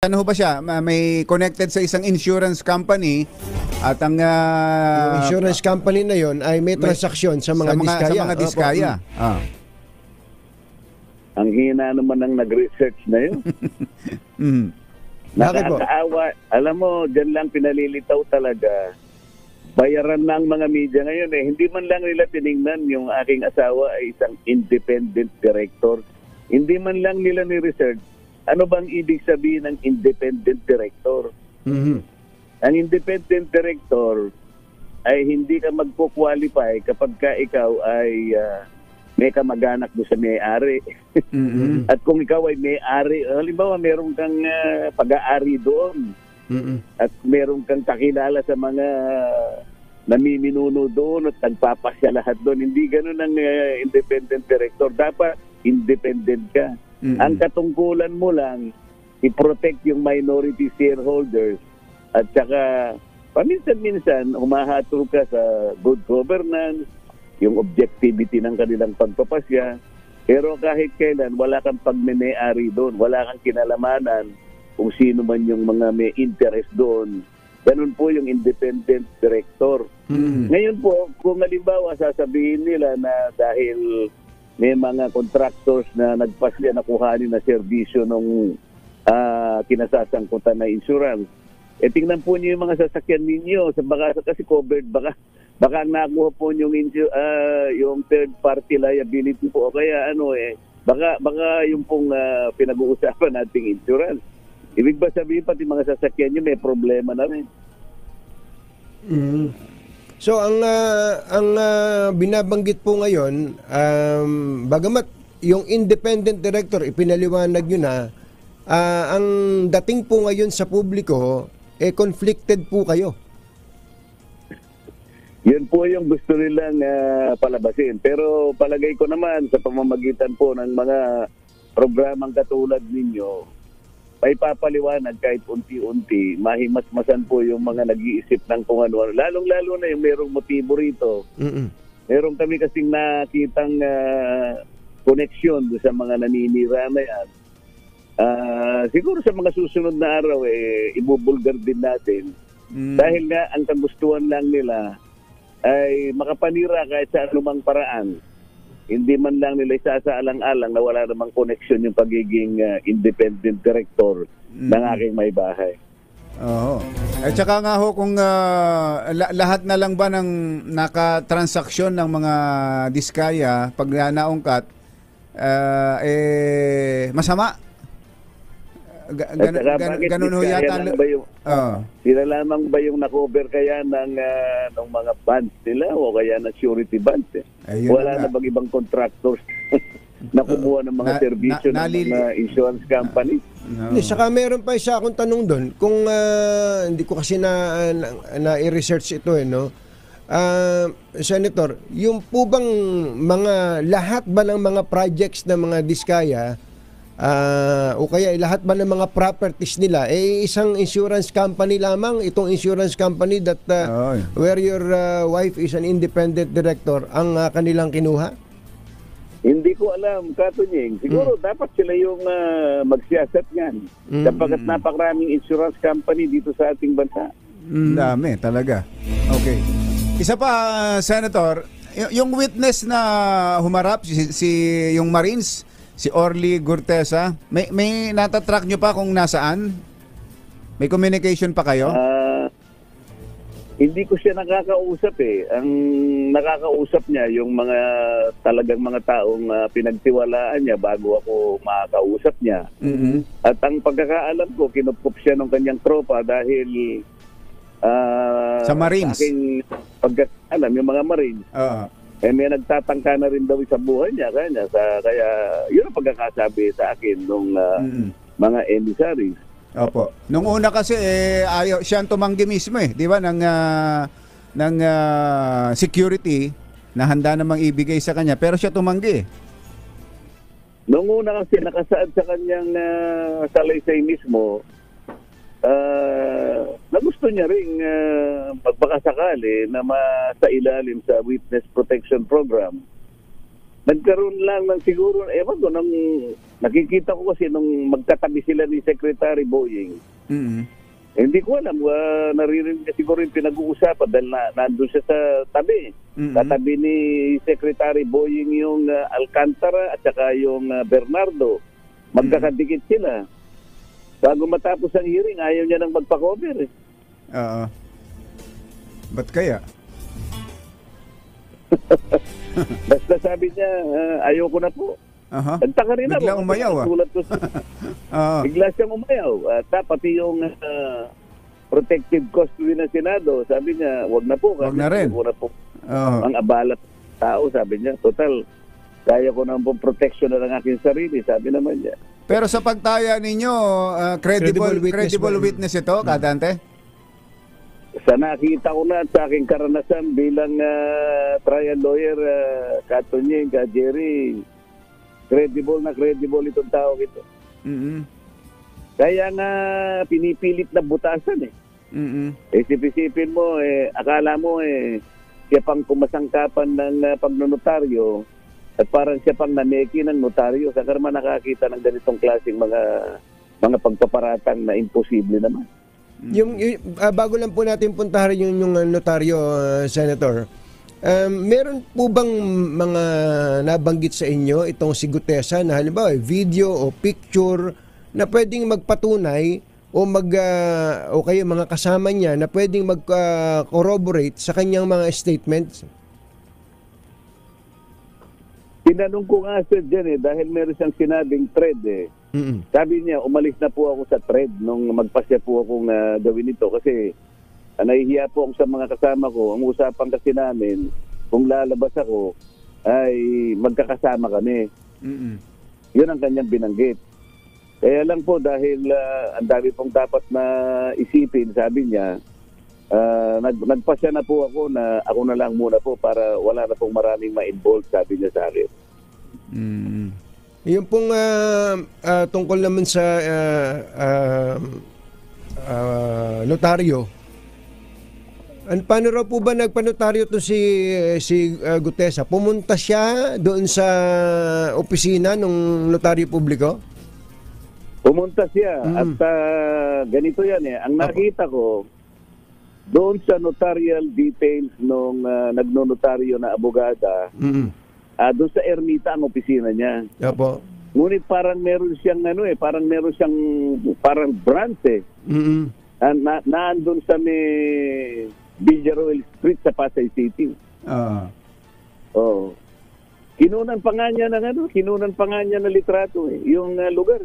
Ano ho ba siya? May connected sa isang insurance company at ang Yung insurance company na yon ay may transaksyon sa mga diskaya. Sa mga diskaya. Ang hina naman ng nag-research na yun. Bakit po? Nakakaawa. Alam mo, dyan lang pinalilitaw talaga. Bayaran na ang mga media ngayon eh. Hindi man lang nila tiningnan yung aking asawa ay isang independent director. Hindi man lang nila ni-research. Ano bang ibig sabihin ng independent director? Ang independent director ay hindi ka magpo-qualify kapag ka ikaw ay may kamag-anak doon sa may-ari. At kung ikaw ay may-ari, halimbawa meron kang pag-aari doon. At meron kang kakilala sa mga namiminuno doon at nagpapasya lahat doon. Hindi ganun ang independent director. Dapat independent ka. Ang katungkulan mo lang, i-protect yung minority shareholders at saka paminsan-minsan humahatol ka sa good governance, yung objectivity ng kanilang pagpapasya. Pero kahit kailan, wala kang pagmene-ari doon, wala kang kinalamanan kung sino man yung mga may interest doon. Ganun po yung independent director. Ngayon po, kung halimbawa sasabihin nila na dahil may mga contractors na nagpasya na kuhanin na serbisyo ng kinasasangkutan na insurance. Tingnan po niyo yung mga sasakyan ninyo. Kasi covered, baka ang nakuha po yung third party liability po. O kaya baka yung pong pinag-uusapan nating insurance. Ibig ba sabihin pati mga sasakyan niyo may problema na rin? So ang binabanggit po ngayon, bagamat yung independent director ipinaliwanag nyo na, ang dating po ngayon sa publiko conflicted po kayo. Yun po yung gusto nilang palabasin. Pero palagay ko naman sa pamamagitan po ng mga programang katulad ninyo, ay papaliwanag kahit unti-unti, mahimasmasan po yung mga nag-iisip ng kung ano. Lalong-lalo na yung merong motibo rito. Meron kami kasing nakitang koneksyon sa mga naninira na yan. Siguro sa mga susunod na araw, ibubulgar din natin. Dahil nga, ang kagustuhan lang nila ay makapanira kahit sa anumang paraan. Hindi man lang nila isasaalang-alang na wala namang koneksyon yung pagiging independent director ng aking may bahay. Oo. At saka nga ho, kung lahat na lang ba ng nakatransaksyon ng mga diskaya pag naungkat, masama? Ganun ho yata. Sila lamang ba yung na-cover kaya ng mga bonds nila o kaya ng surety bonds? Wala na bang ibang contractors na kumuha ng mga serbisyo ng mga insurance company? Saka meron pa isa akong tanong doon. Kung hindi ko kasi na-research ito Senator, yung po bang lahat ba ng mga projects ng mga diskaya o kaya lahat ba ng mga properties nila isang insurance company lamang, itong insurance company that where your wife is an independent director ang kanilang kinuha? Hindi ko alam, Katunying. Siguro dapat sila yung magsiyasat yan. Sapagkat napakaraming insurance company dito sa ating bansa. Dami talaga. Okay. Isa pa, Senator, yung witness na humarap yung Marines, si Orly Gurtesa, may natatrack nyo pa kung nasaan? May communication pa kayo? Hindi ko siya nakakausap Ang nakakausap niya yung mga talagang mga taong pinagtiwalaan niya bago ako makakausap niya. At ang pagkakaalam ko, kinukup siya ng kanyang tropa dahil sa Marines? Sa aking pagkakaalam, yung mga Marines. May nagtatangka na rin daw sa buhay niya. Kaya yun ang pagkakasabi sa akin nung mga emissaries. Opo. Nung una kasi ayaw siyang tumanggi mismo di ba ng security na handa namang ibigay sa kanya pero siya tumanggi. Nung una kasi nakasaad sa kanyang salaysay mismo na gusto niya ring magbakasakali na sa ilalim sa Witness Protection Program nagkaroon lang ng siguro, ewan ko, nung nakikita ko kasi nung magkatabi sila ni Secretary Boying, hindi ko alam, naririnig na siguro yung pinag-uusapan dahil nandun siya sa tabi. Katabi ni Secretary Boying yung Alcantara at saka yung Bernardo. Magkakadikit sila. Bago matapos ang hearing, ayaw niya nang magpa-cover. Oo. Ba't kaya? Basta sabi niya, ayoko na po. Aha. Nagtaka rin Biglang ako. umayaw, Sulat ko Oo. Bigla siyang umayaw. Pati yung protective custody ng Senado, sabi niya, wag na po. Wag na rin. Wag na po. Oo. Ang abalat tao, sabi niya. Total, kaya ko naman pong protection na ng aking sarili, sabi naman niya. Pero sa pagtaya ninyo, credible witness ito, Kadante? Sa nakita ko na at sa aking karanasan bilang trial lawyer, Katunyeng, Jerry, credible itong tao ito. Kaya nga pinipilit na butasan eh. Isip-isipin mo, akala mo siya pang kumasangkapan ng pagnonotaryo at parang siya pang naneki ng notaryo. Saan ka naman nakakita ng ganitong klaseng mga pagpaparatang na imposible naman. Bago lang po natin puntahan yung notaryo, Senator, meron po bang mga nabanggit sa inyo itong si Gutesa na halimbawa video o picture na pwedeng magpatunay o o kayo mga kasama niya na pwedeng mag-corroborate sa kanyang mga statements? Tinanong ko nga sir dyan dahil meron siyang sinabing thread Sabi niya, umalis na po ako sa thread nung magpasya po akong gawin ito kasi nahihiya po ako sa mga kasama ko. Ang usapan kasi namin, kung lalabas ako, ay magkakasama kami. Yun ang kanyang binanggit. Kaya lang po dahil ang dami pong dapat na isipin, sabi niya, nagpasya na po ako na ako na lang muna po para wala na pong maraming ma-involve, sabi niya sa akin. Yung pong tungkol naman sa notaryo, paano raw po ba nagpanotaryo to si Gutesa? Pumunta siya doon sa opisina ng notaryo publiko? Pumunta siya at ganito yan Ang nakita ko, doon sa notarial details nung nagnonotaryo na abogada, doon sa Ermita ang opisina niya. Opo. Ngunit parang meron siyang parang branch naandun sa may Villaroel Street sa Pasay City. Kinunan pa nga niya ng litrato yung lugar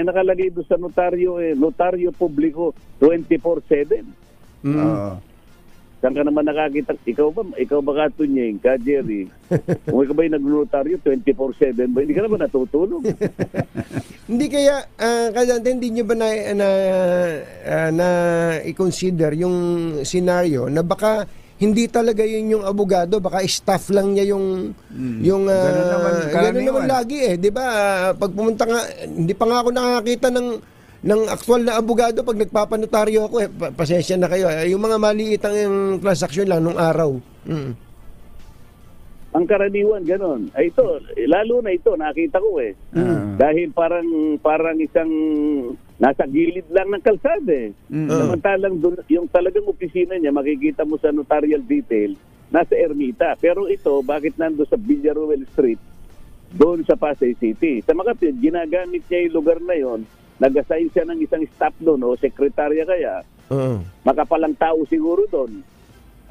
nakalagay doon sa notaryo publiko 24/7. Saan ka naman nakakita? Ikaw ba Katunyeng, Jerry? Kung ikaw ba yung nagnotaryo 24/7 ba? Hindi ka naman natutulog. Hindi kaya, Kadante, hindi nyo ba na i-consider yung scenario na baka hindi talaga yun yung abogado, baka staff lang niya yung ganun naman lagi 'di ba? Pag pumunta nga, hindi pa nga ako nakakita ng actual na abogado pag nagpapanotaryo ako pasensya na kayo. Yung mga maliitang yung transaksyon lang nung araw. Ang karaniwan ganon. Ay ito, lalo na ito nakita ko Dahil parang isang nasa gilid lang ng kalsada Samantalang dun, yung talagang opisina niya makikita mo sa notarial detail nasa Ermita. Pero ito, bakit nando sa Villaroel Street doon sa Pasay City? Sa Makati, ginagamit niya yung lugar na yon. Nag-assign siya ng isang staff doon o sekretarya kaya. Makapalang tao siguro doon.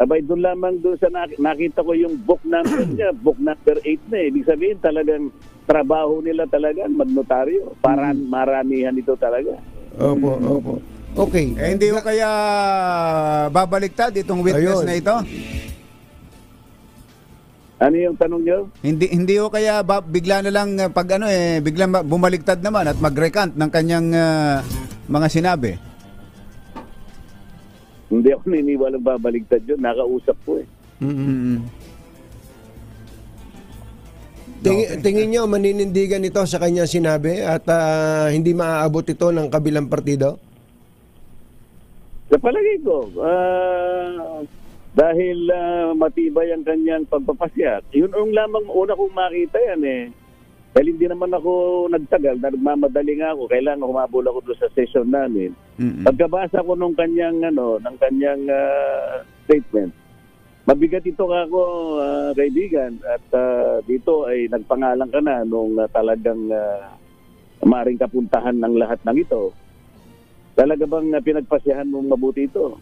Abay doon lamang doon sa nakita ko yung book number niya, book number 8 na Ibig sabihin talagang trabaho nila talaga magnotaryo. Para maramihan ito talaga. Opo. Okay. Hindi ko kaya babaliktad itong witness na ito? Ano yung tanong niyo? Hindi ko kaya bigla na lang biglang bumaliktad naman at mag-recant ng kanyang mga sinabi. Hindi ako niniwalang babaligtad yun. Nakausap ko Tingin nyo maninindigan ito sa kanyang sinabi at hindi maaabot ito ng kabilang partido? Sa palagay ko, Dahil matibay ang kanyang pagpapasya. Yun ang lamang una kong makita yan eh. Dahil hindi naman ako nagtagal, nagmamadali nga ako, kailangan humabol ako doon sa session namin. Pagkabasa ko ng kanyang statement, mabigat ito ako, kaibigan, at dito ay nagpangalan ka na nung talagang maring kapuntahan ng lahat ng ito. Talaga bang pinagpasyahan mong mabuti ito?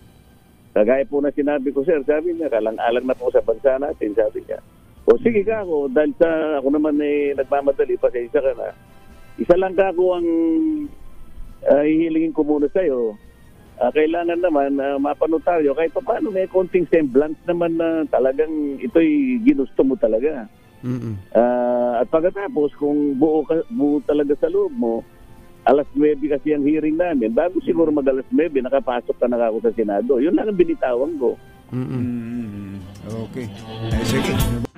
Kagaya po na sinabi ko, sir, sabi niya, kalang-alang na po sa bansa natin, sabi niya. O sige ka ako, dahil sa ako naman nagmamadali, pasensya ka na. Isa lang ka ako ang hihilingin ko muna sa'yo. Kailangan naman mapanood tayo kahit pa paano may konting semblance naman na talagang ito'y ginusto mo talaga. At pagkatapos, kung buo talaga sa loob mo, alas 9 kasi ang hearing namin. Bago siguro mag alas 9, nakapasok ka na ako sa Senado. Yun lang ang binitawan ko. Okay. Sige.